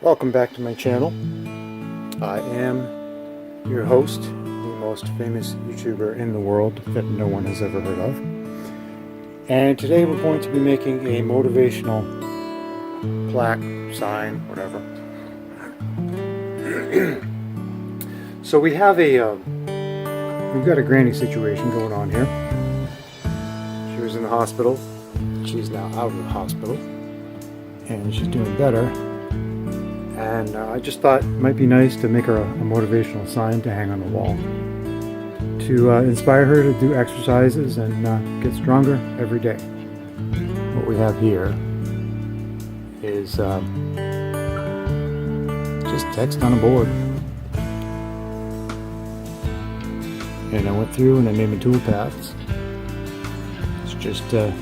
Welcome back to my channel. I am your host, the most famous YouTuber in the world that no one has ever heard of. And today we're going to be making a motivational plaque, sign, whatever. So we have we've got a granny situation going on here. She was in the hospital. She's now out of the hospital. And she's doing better. And I just thought it might be nice to make her a motivational sign to hang on the wall to inspire her to do exercises and get stronger every day. What we have here is just text on a board. And I went through and I made my tool paths. It's just a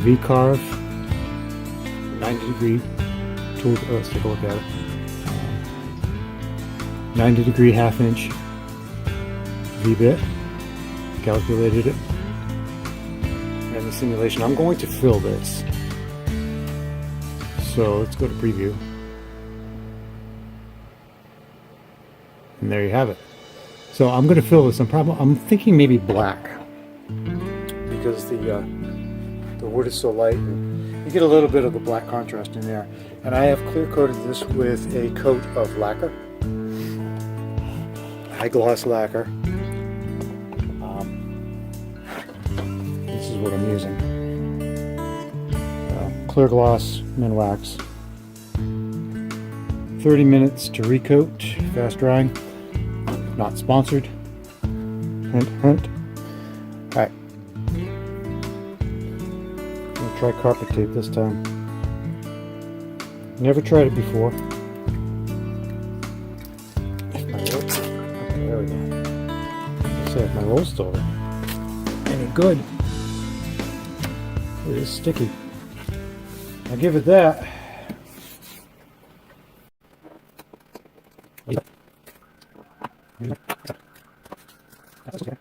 V-carve, 90-degree tool. Let's take a look at it. 90-degree half-inch V-bit. Calculated it. And the simulation. I'm going to fill this. So let's go to preview. And there you have it. So I'm going to fill this. I'm thinking maybe black, because the wood is so light, and you get a little bit of the black contrast in there. And I have clear coated this with a coat of lacquer, high gloss lacquer. This is what I'm using. Clear gloss min wax. 30 minutes to recoat, fast drying. Not sponsored. Hint, hint. Alright. I'm going to try carpet tape this time. Never tried it before. If my roll, okay, there we go. Let's see if my roll's still any good. It is sticky. I'll give it that. That's okay.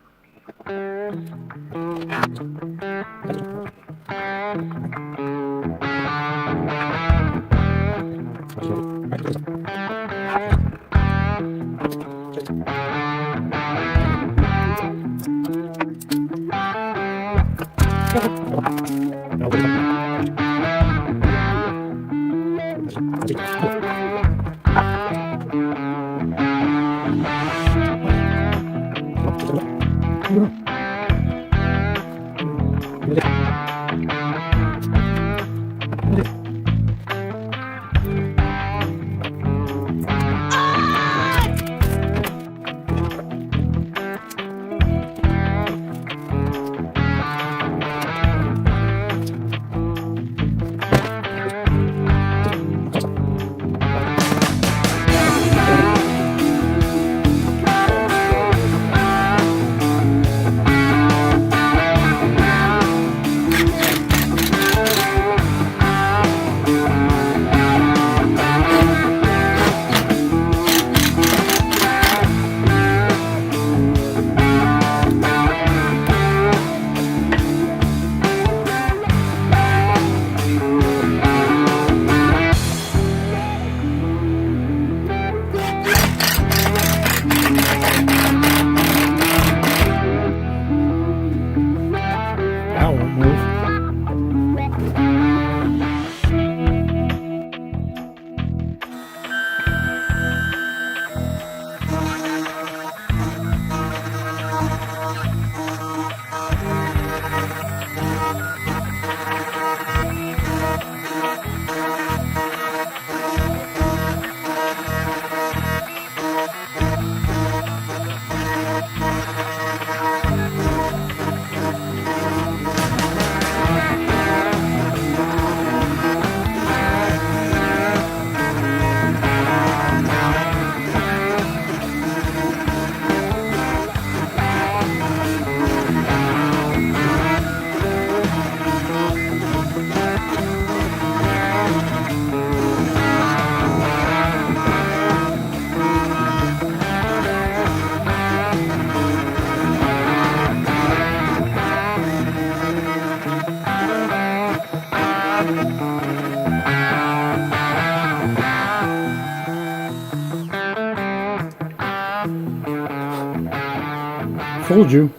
Fooled you.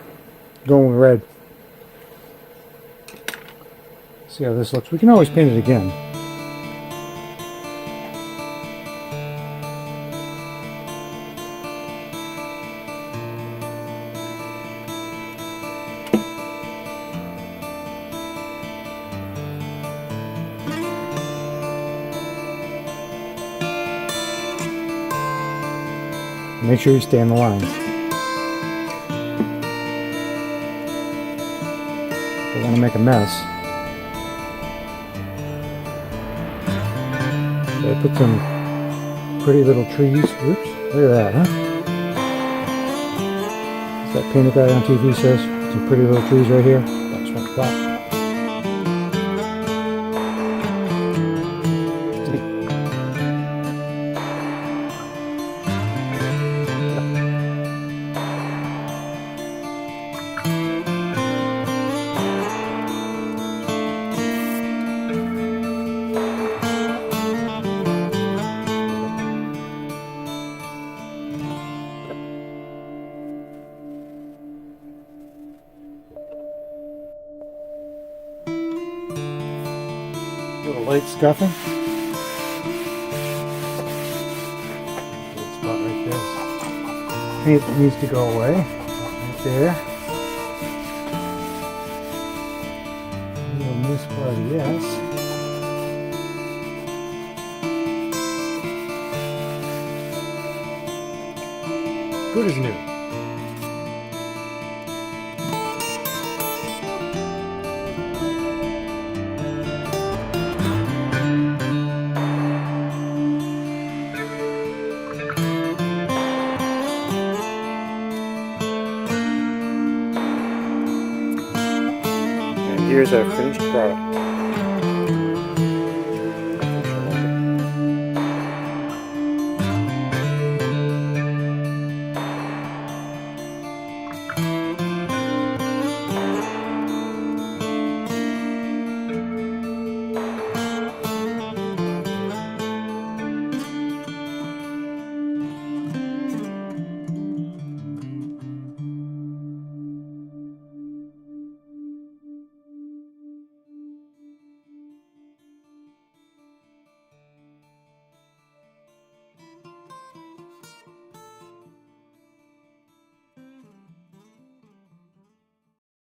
Going with red. See how this looks. We can always paint it again. Make sure you stay on the lines. Don't want to make a mess. So I put some pretty little trees. Oops, look at that, huh? As that painted guy on TV says, some pretty little trees right here. That's what I thought. Little light scuffing. Good spot right there. Paint needs to go away. Right there. A little misspot, yes. Good as new. Here's our finished product.